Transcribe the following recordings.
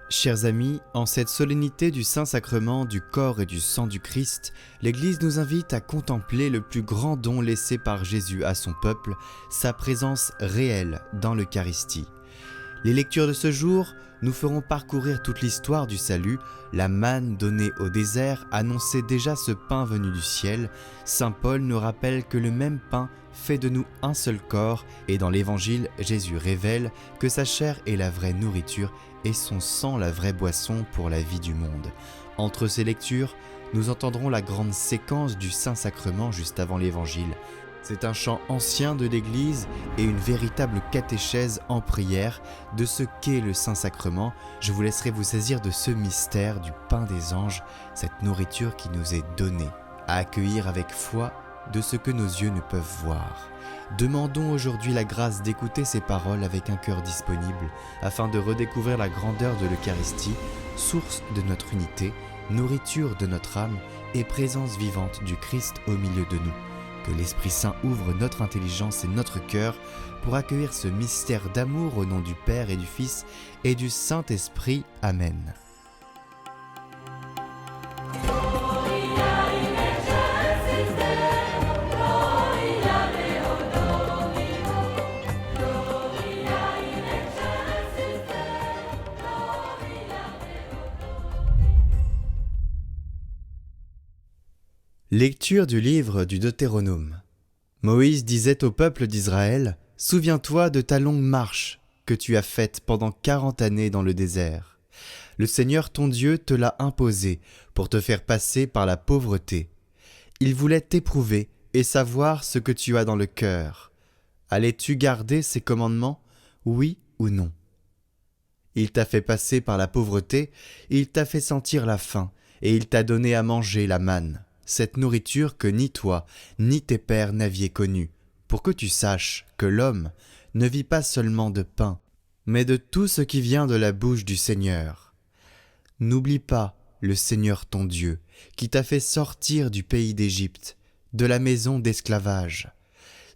Chers amis, en cette solennité du Saint-Sacrement du corps et du sang du Christ, l'Église nous invite à contempler le plus grand don laissé par Jésus à son peuple, sa présence réelle dans l'Eucharistie. Les lectures de ce jour nous feront parcourir toute l'histoire du salut. La manne donnée au désert annonçait déjà ce pain venu du ciel. Saint Paul nous rappelle que le même pain fait de nous un seul corps, et dans l'Évangile, Jésus révèle que sa chair est la vraie nourriture et son sang la vraie boisson pour la vie du monde. Entre ces lectures, nous entendrons la grande séquence du Saint-Sacrement juste avant l'Évangile. C'est un chant ancien de l'Église et une véritable catéchèse en prière de ce qu'est le Saint-Sacrement. Je vous laisserai vous saisir de ce mystère du pain des anges, cette nourriture qui nous est donnée, à accueillir avec foi de ce que nos yeux ne peuvent voir. Demandons aujourd'hui la grâce d'écouter ces paroles avec un cœur disponible, afin de redécouvrir la grandeur de l'Eucharistie, source de notre unité, nourriture de notre âme et présence vivante du Christ au milieu de nous. Que l'Esprit Saint ouvre notre intelligence et notre cœur pour accueillir ce mystère d'amour au nom du Père et du Fils et du Saint-Esprit. Amen. Lecture du livre du Deutéronome. Moïse disait au peuple d'Israël : « Souviens-toi de ta longue marche que tu as faite pendant 40 années dans le désert. Le Seigneur ton Dieu te l'a imposée pour te faire passer par la pauvreté. Il voulait t'éprouver et savoir ce que tu as dans le cœur. Allais-tu garder ses commandements, oui ou non ? Il t'a fait passer par la pauvreté, il t'a fait sentir la faim, et il t'a donné à manger la manne. Cette nourriture que ni toi, ni tes pères n'aviez connue, pour que tu saches que l'homme ne vit pas seulement de pain, mais de tout ce qui vient de la bouche du Seigneur. N'oublie pas le Seigneur ton Dieu, qui t'a fait sortir du pays d'Égypte, de la maison d'esclavage.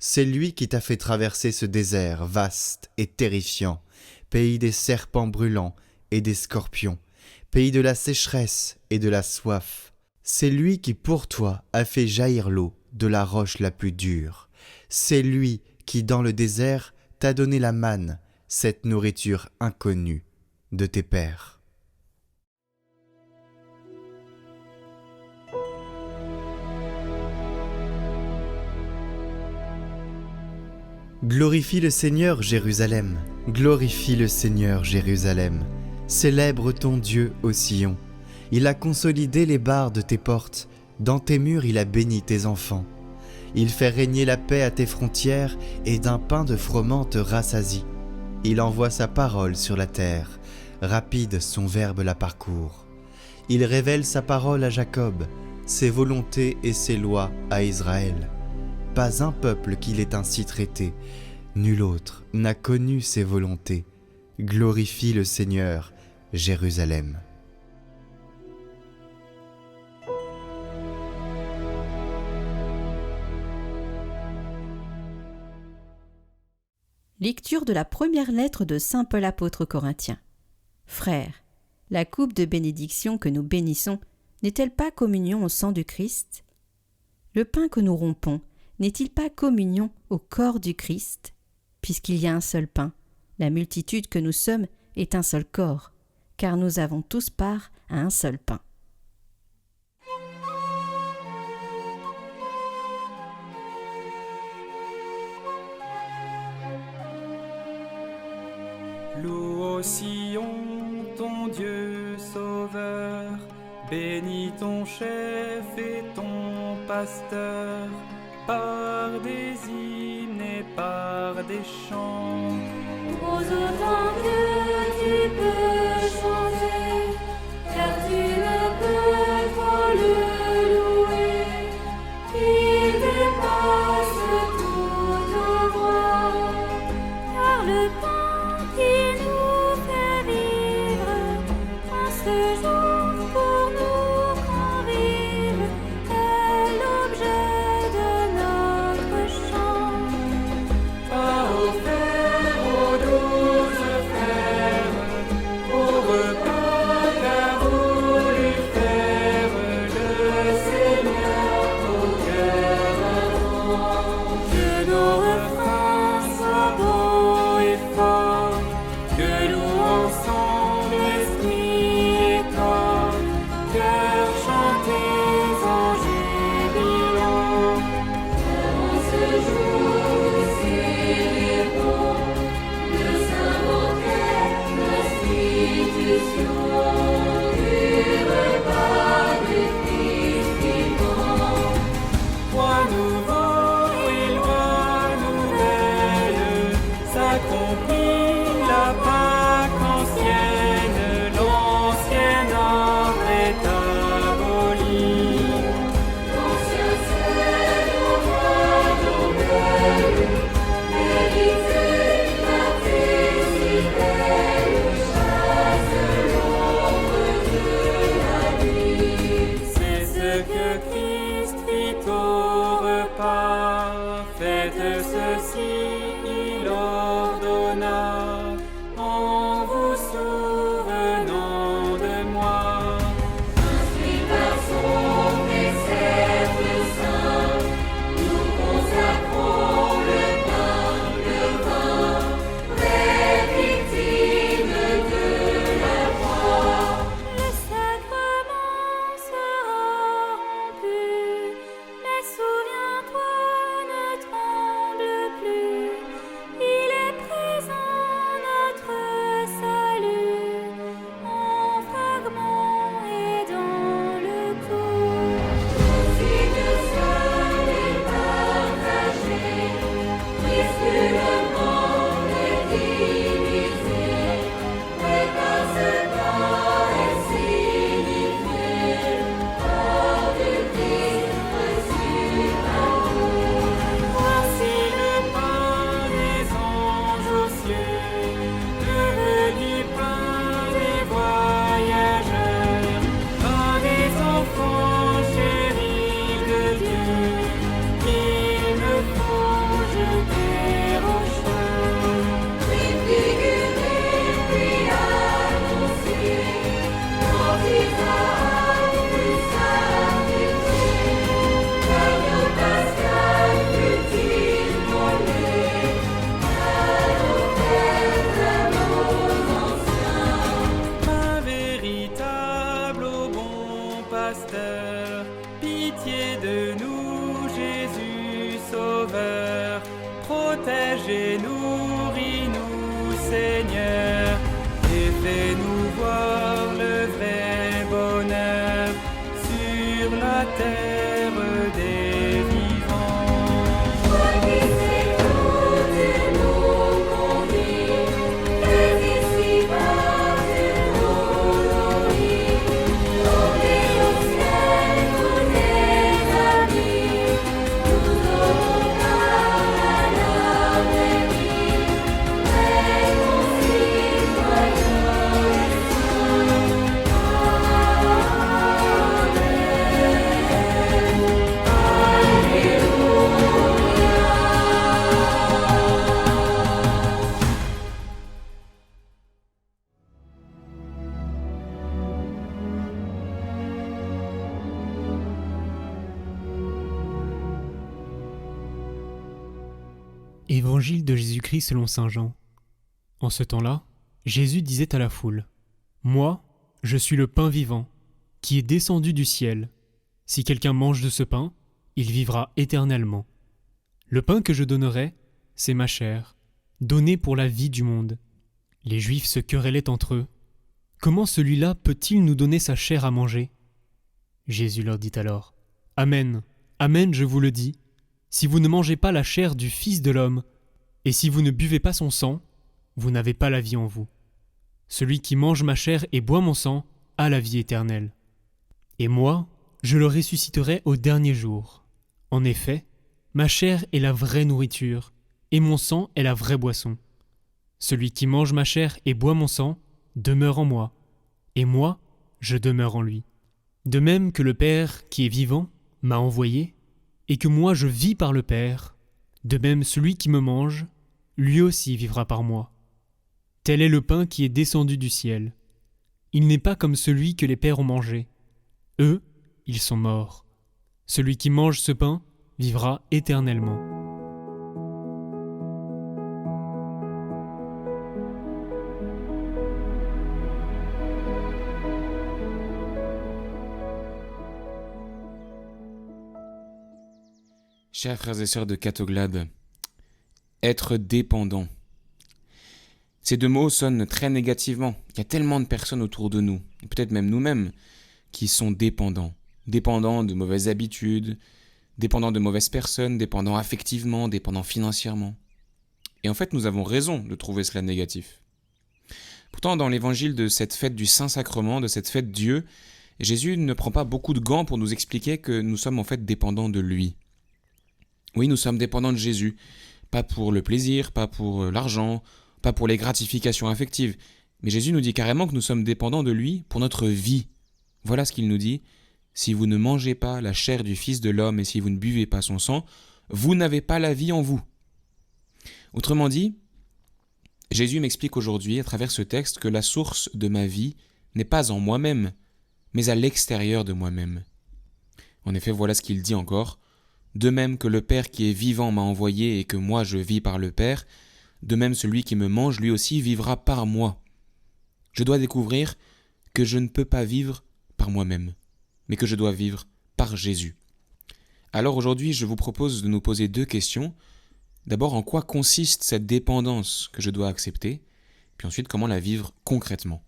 C'est lui qui t'a fait traverser ce désert vaste et terrifiant, pays des serpents brûlants et des scorpions, pays de la sécheresse et de la soif. C'est lui qui pour toi a fait jaillir l'eau de la roche la plus dure. C'est lui qui dans le désert t'a donné la manne, cette nourriture inconnue de tes pères. Glorifie le Seigneur, Jérusalem. Glorifie le Seigneur, Jérusalem. Célèbre ton Dieu ô Sion. Il a consolidé les barres de tes portes, dans tes murs il a béni tes enfants. Il fait régner la paix à tes frontières, et d'un pain de froment te rassasie. Il envoie sa parole sur la terre, rapide son verbe la parcourt. Il révèle sa parole à Jacob, ses volontés et ses lois à Israël. Pas un peuple qui l'ait ainsi traité, nul autre n'a connu ses volontés. Glorifie le Seigneur, Jérusalem. Lecture de la première lettre de saint Paul apôtre aux Corinthiens. Frères, la coupe de bénédiction que nous bénissons n'est-elle pas communion au sang du Christ ? Le pain que nous rompons n'est-il pas communion au corps du Christ ? Puisqu'il y a un seul pain, la multitude que nous sommes est un seul corps, car nous avons tous part à un seul pain. Loue au Sion ton Dieu sauveur, bénis ton chef et ton pasteur, par des hymnes et par des chants. Aux autant que tu peux chanter, car tu ne peux trop le louer. Il dépasse toute voix, car le pain qui nous fait vivre, en ce jour pour nous convive, est l'objet de notre chant. Pas offert au terre des vivants. Toi qui sais tout, tu nous conduis, dès ici-bas tu nous nourris. Tombés au ciel, tous tes amis, nous aurons part à la vraie vie. Mais concitoyens et Évangile de Jésus-Christ selon saint Jean. En ce temps-là, Jésus disait à la foule : « Moi, je suis le pain vivant, qui est descendu du ciel. Si quelqu'un mange de ce pain, il vivra éternellement. Le pain que je donnerai, c'est ma chair, donnée pour la vie du monde. » Les Juifs se querellaient entre eux. « Comment celui-là peut-il nous donner sa chair à manger ?» Jésus leur dit alors : « Amen, amen, je vous le dis. Si vous ne mangez pas la chair du Fils de l'homme, et si vous ne buvez pas son sang, vous n'avez pas la vie en vous. Celui qui mange ma chair et boit mon sang a la vie éternelle. Et moi, je le ressusciterai au dernier jour. En effet, ma chair est la vraie nourriture, et mon sang est la vraie boisson. Celui qui mange ma chair et boit mon sang demeure en moi, et moi, je demeure en lui. De même que le Père qui est vivant m'a envoyé, et que moi je vis par le Père, de même celui qui me mange, lui aussi vivra par moi. Tel est le pain qui est descendu du ciel. Il n'est pas comme celui que les pères ont mangé. Eux, ils sont morts. Celui qui mange ce pain vivra éternellement. Chers frères et sœurs de Catoglade, être dépendant. Ces deux mots sonnent très négativement. Il y a tellement de personnes autour de nous, et peut-être même nous-mêmes, qui sont dépendants. Dépendants de mauvaises habitudes, dépendants de mauvaises personnes, dépendants affectivement, dépendants financièrement. Et en fait, nous avons raison de trouver cela négatif. Pourtant, dans l'évangile de cette fête du Saint-Sacrement, de cette fête Dieu, Jésus ne prend pas beaucoup de gants pour nous expliquer que nous sommes en fait dépendants de lui. Oui, nous sommes dépendants de Jésus, pas pour le plaisir, pas pour l'argent, pas pour les gratifications affectives. Mais Jésus nous dit carrément que nous sommes dépendants de lui pour notre vie. Voilà ce qu'il nous dit : si vous ne mangez pas la chair du Fils de l'homme et si vous ne buvez pas son sang, vous n'avez pas la vie en vous. Autrement dit, Jésus m'explique aujourd'hui à travers ce texte que la source de ma vie n'est pas en moi-même, mais à l'extérieur de moi-même. En effet, voilà ce qu'il dit encore : de même que le Père qui est vivant m'a envoyé et que moi je vis par le Père, de même celui qui me mange lui aussi vivra par moi. Je dois découvrir que je ne peux pas vivre par moi-même, mais que je dois vivre par Jésus. Alors aujourd'hui, je vous propose de nous poser deux questions. D'abord, en quoi consiste cette dépendance que je dois accepter ? Puis ensuite, comment la vivre concrètement ?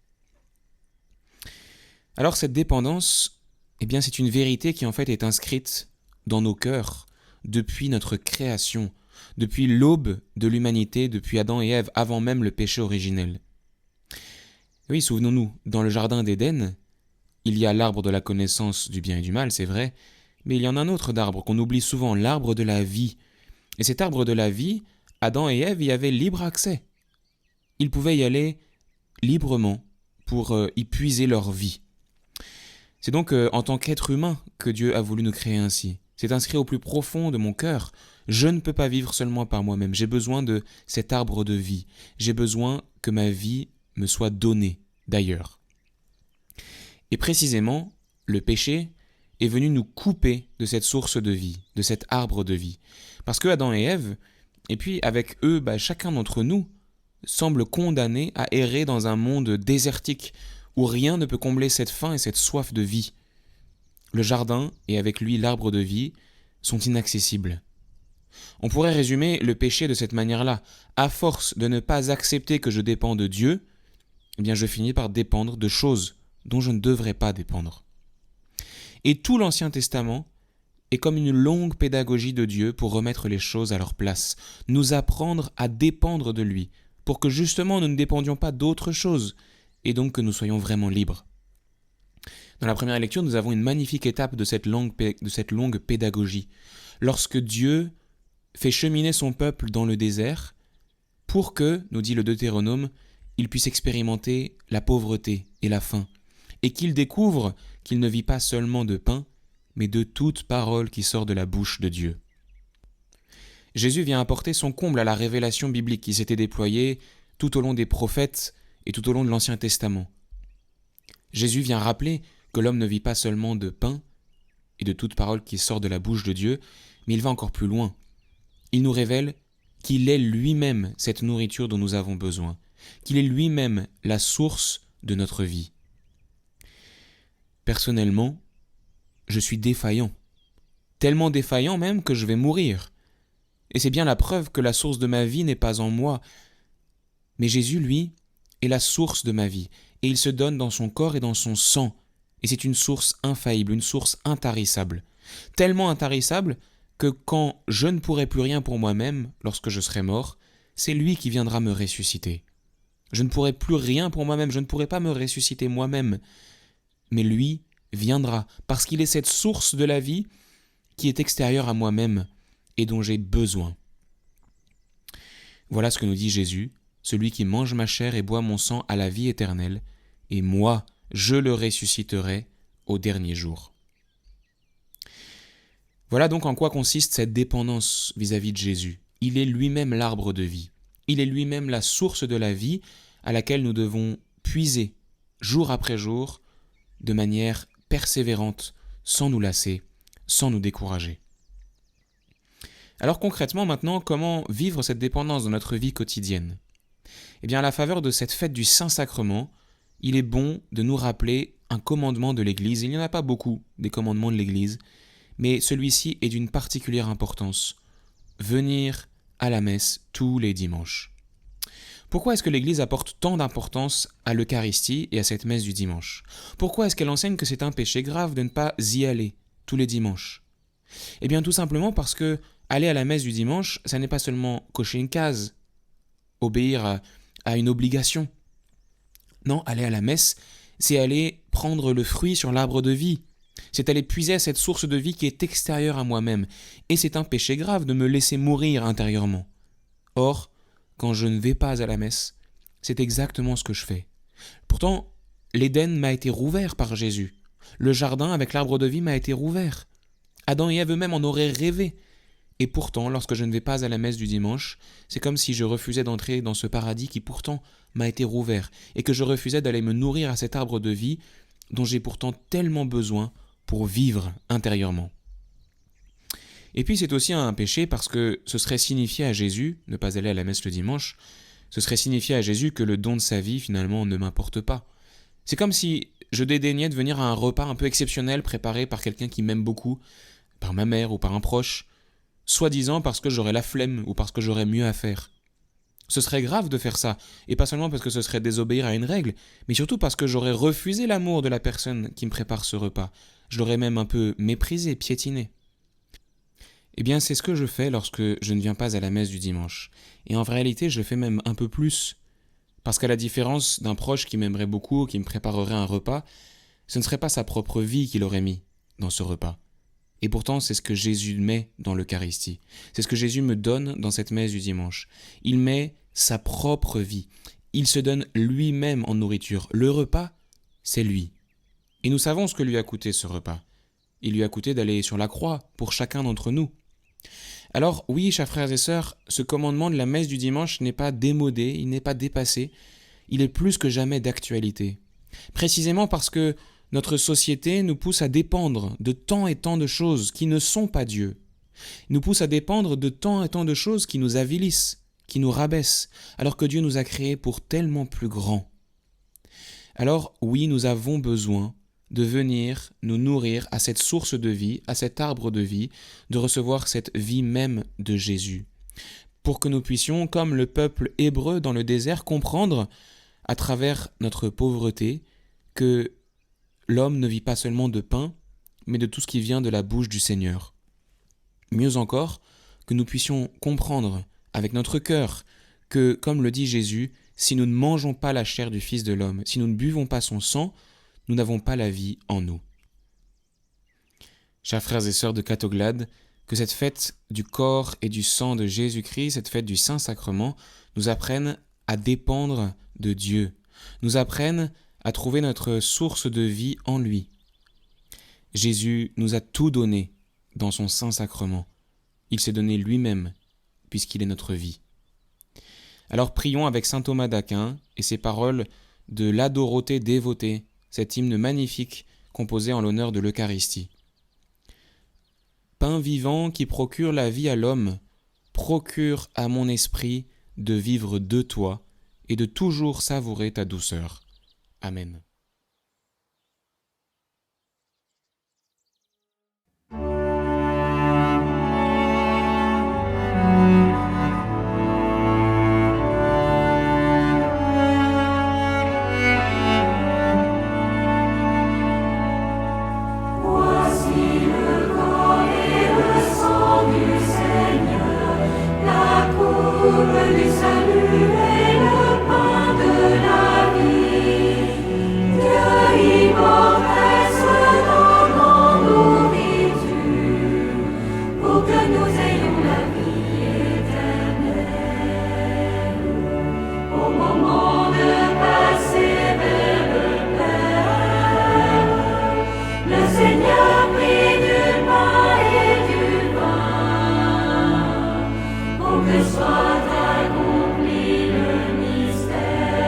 Alors cette dépendance, c'est une vérité qui en fait est inscrite dans nos cœurs depuis notre création, depuis l'aube de l'humanité, depuis Adam et Ève, avant même le péché originel. Oui, souvenons-nous, dans le jardin d'Éden, il y a l'arbre de la connaissance du bien et du mal, c'est vrai, mais il y en a un autre d'arbre qu'on oublie souvent, l'arbre de la vie. Et cet arbre de la vie, Adam et Ève y avaient libre accès. Ils pouvaient y aller librement pour y puiser leur vie. C'est donc en tant qu'être humain que Dieu a voulu nous créer ainsi. C'est inscrit au plus profond de mon cœur. Je ne peux pas vivre seulement par moi-même. J'ai besoin de cet arbre de vie. J'ai besoin que ma vie me soit donnée d'ailleurs. Et précisément, le péché est venu nous couper de cette source de vie, de cet arbre de vie. Parce que Adam et Ève, et puis avec eux, chacun d'entre nous, semble condamné à errer dans un monde désertique où rien ne peut combler cette faim et cette soif de vie. Le jardin et avec lui l'arbre de vie sont inaccessibles. On pourrait résumer le péché de cette manière-là. À force de ne pas accepter que je dépends de Dieu, je finis par dépendre de choses dont je ne devrais pas dépendre. Et tout l'Ancien Testament est comme une longue pédagogie de Dieu pour remettre les choses à leur place, nous apprendre à dépendre de lui, pour que justement nous ne dépendions pas d'autre chose, et donc que nous soyons vraiment libres. Dans la première lecture, nous avons une magnifique étape de cette longue pédagogie, lorsque Dieu fait cheminer son peuple dans le désert, pour que, nous dit le Deutéronome, il puisse expérimenter la pauvreté et la faim, et qu'il découvre qu'il ne vit pas seulement de pain, mais de toute parole qui sort de la bouche de Dieu. Jésus vient apporter son comble à la révélation biblique qui s'était déployée tout au long des prophètes et tout au long de l'Ancien Testament. Jésus vient rappeler que l'homme ne vit pas seulement de pain et de toute parole qui sort de la bouche de Dieu, mais il va encore plus loin. Il nous révèle qu'il est lui-même cette nourriture dont nous avons besoin, qu'il est lui-même la source de notre vie. Personnellement, je suis défaillant, tellement défaillant même que je vais mourir. Et c'est bien la preuve que la source de ma vie n'est pas en moi. Mais Jésus, lui, est la source de ma vie, et il se donne dans son corps et dans son sang. Et c'est une source infaillible, une source intarissable. Tellement intarissable que quand je ne pourrai plus rien pour moi-même, lorsque je serai mort, c'est lui qui viendra me ressusciter. Je ne pourrai plus rien pour moi-même, je ne pourrai pas me ressusciter moi-même. Mais lui viendra, parce qu'il est cette source de la vie qui est extérieure à moi-même et dont j'ai besoin. Voilà ce que nous dit Jésus, celui qui mange ma chair et boit mon sang a la vie éternelle, et moi, je le ressusciterai au dernier jour. Voilà donc en quoi consiste cette dépendance vis-à-vis de Jésus. Il est lui-même l'arbre de vie. Il est lui-même la source de la vie à laquelle nous devons puiser jour après jour de manière persévérante, sans nous lasser, sans nous décourager. Alors concrètement maintenant, comment vivre cette dépendance dans notre vie quotidienne ? Eh bien à la faveur de cette fête du Saint-Sacrement, il est bon de nous rappeler un commandement de l'Église. Il n'y en a pas beaucoup des commandements de l'Église, mais celui-ci est d'une particulière importance. Venir à la messe tous les dimanches. Pourquoi est-ce que l'Église apporte tant d'importance à l'Eucharistie et à cette messe du dimanche ? Pourquoi est-ce qu'elle enseigne que c'est un péché grave de ne pas y aller tous les dimanches ? Eh bien tout simplement parce que aller à la messe du dimanche, ça n'est pas seulement cocher une case, obéir à une obligation. Non, aller à la messe, c'est aller prendre le fruit sur l'arbre de vie. C'est aller puiser à cette source de vie qui est extérieure à moi-même. Et c'est un péché grave de me laisser mourir intérieurement. Or, quand je ne vais pas à la messe, c'est exactement ce que je fais. Pourtant, l'Éden m'a été rouvert par Jésus. Le jardin avec l'arbre de vie m'a été rouvert. Adam et Ève eux-mêmes en auraient rêvé. Et pourtant, lorsque je ne vais pas à la messe du dimanche, c'est comme si je refusais d'entrer dans ce paradis qui pourtant m'a été rouvert, et que je refusais d'aller me nourrir à cet arbre de vie dont j'ai pourtant tellement besoin pour vivre intérieurement. Et puis c'est aussi un péché parce que ce serait signifier à Jésus, ne pas aller à la messe le dimanche, ce serait signifier à Jésus que le don de sa vie finalement ne m'importe pas. C'est comme si je dédaignais de venir à un repas un peu exceptionnel préparé par quelqu'un qui m'aime beaucoup, par ma mère ou par un proche, soi-disant parce que j'aurais la flemme ou parce que j'aurais mieux à faire. Ce serait grave de faire ça, et pas seulement parce que ce serait désobéir à une règle, mais surtout parce que j'aurais refusé l'amour de la personne qui me prépare ce repas. Je l'aurais même un peu méprisé, piétiné. Eh bien, c'est ce que je fais lorsque je ne viens pas à la messe du dimanche. Et en réalité, je fais même un peu plus. Parce qu'à la différence d'un proche qui m'aimerait beaucoup, qui me préparerait un repas, ce ne serait pas sa propre vie qu'il aurait mis dans ce repas. Et pourtant, c'est ce que Jésus met dans l'Eucharistie. C'est ce que Jésus me donne dans cette messe du dimanche. Il met sa propre vie. Il se donne lui-même en nourriture. Le repas, c'est lui. Et nous savons ce que lui a coûté ce repas. Il lui a coûté d'aller sur la croix pour chacun d'entre nous. Alors oui, chers frères et sœurs, ce commandement de la messe du dimanche n'est pas démodé, il n'est pas dépassé, il est plus que jamais d'actualité. Précisément parce que notre société nous pousse à dépendre de tant et tant de choses qui ne sont pas Dieu. Il nous pousse à dépendre de tant et tant de choses qui nous avilissent, qui nous rabaissent, alors que Dieu nous a créés pour tellement plus grand. Alors oui, nous avons besoin de venir nous nourrir à cette source de vie, à cet arbre de vie, de recevoir cette vie même de Jésus, pour que nous puissions, comme le peuple hébreu dans le désert, comprendre, à travers notre pauvreté, que l'homme ne vit pas seulement de pain, mais de tout ce qui vient de la bouche du Seigneur. Mieux encore, que nous puissions comprendre avec notre cœur que, comme le dit Jésus, si nous ne mangeons pas la chair du Fils de l'homme, si nous ne buvons pas son sang, nous n'avons pas la vie en nous. Chers frères et sœurs de Catoglade, que cette fête du corps et du sang de Jésus-Christ, cette fête du Saint-Sacrement, nous apprenne à dépendre de Dieu, nous apprenne à trouver notre source de vie en lui. Jésus nous a tout donné dans son Saint-Sacrement. Il s'est donné lui-même, puisqu'il est notre vie. Alors prions avec saint Thomas d'Aquin et ses paroles de l'Adorothée dévotée, cet hymne magnifique composé en l'honneur de l'Eucharistie. Pain vivant qui procure la vie à l'homme, procure à mon esprit de vivre de toi et de toujours savourer ta douceur. Amen. Voici le corps et le sang du Seigneur, la coupe du salut et le pain de la vie. Dieu immortel se donne en nourriture, pour que nous ayons la vie éternelle. Au moment de passer vers le Père, le Seigneur prit du pain et du vin, pour que soit accompli le mystère,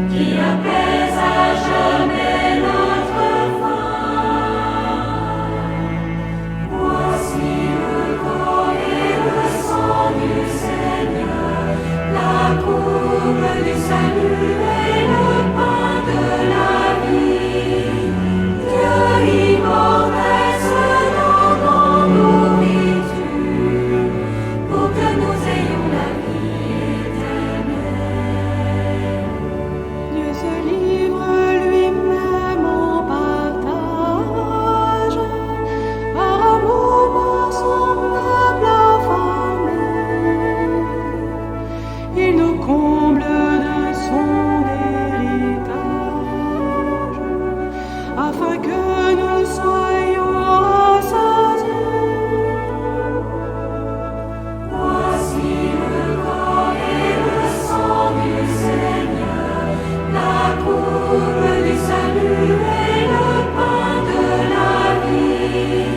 qui apaise à jamais notre faim. Voici le corps et le sang du Seigneur, la coupe du salut et le pain de la vie. Dieu immortel se donne en nourriture, pour que nous ayons la vie éternelle. Dieu se livre lui-même en partage, par amour pour son peuple affamé. Il nous comble de son héritage, afin que nous soyons rassasiés. Voici le corps et le sang du Seigneur, la coupe du salut et le pain de la vie.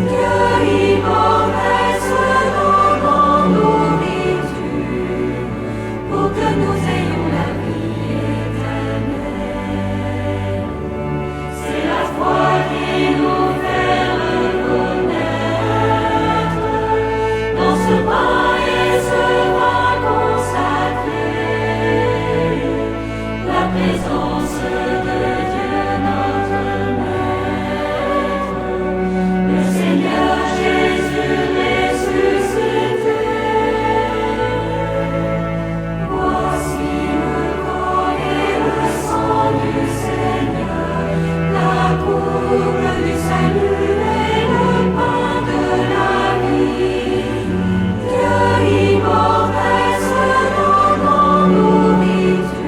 Dieu immortel se donne en nourriture, pour que nous ayons la vie éternelle. C'est la foi qui nous fait reconnaître dans ce pain et ce vin consacré la présence de Dieu notre Maître, le Seigneur Jésus ressuscité. Voici le corps et le sang du Seigneur, la coupe du salut et le pain de la vie. Dieu immortel se donne en nourriture,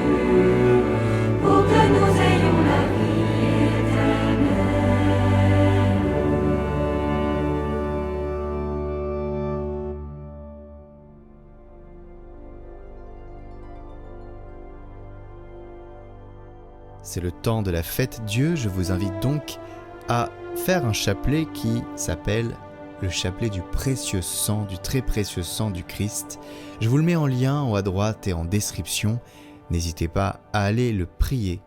pour que nous ayons la vie éternelle. C'est le temps de la fête Dieu, je vous invite donc à faire un chapelet qui s'appelle le chapelet du précieux sang, du très précieux sang du Christ. Je vous le mets en lien en haut à droite et en description. N'hésitez pas à aller le prier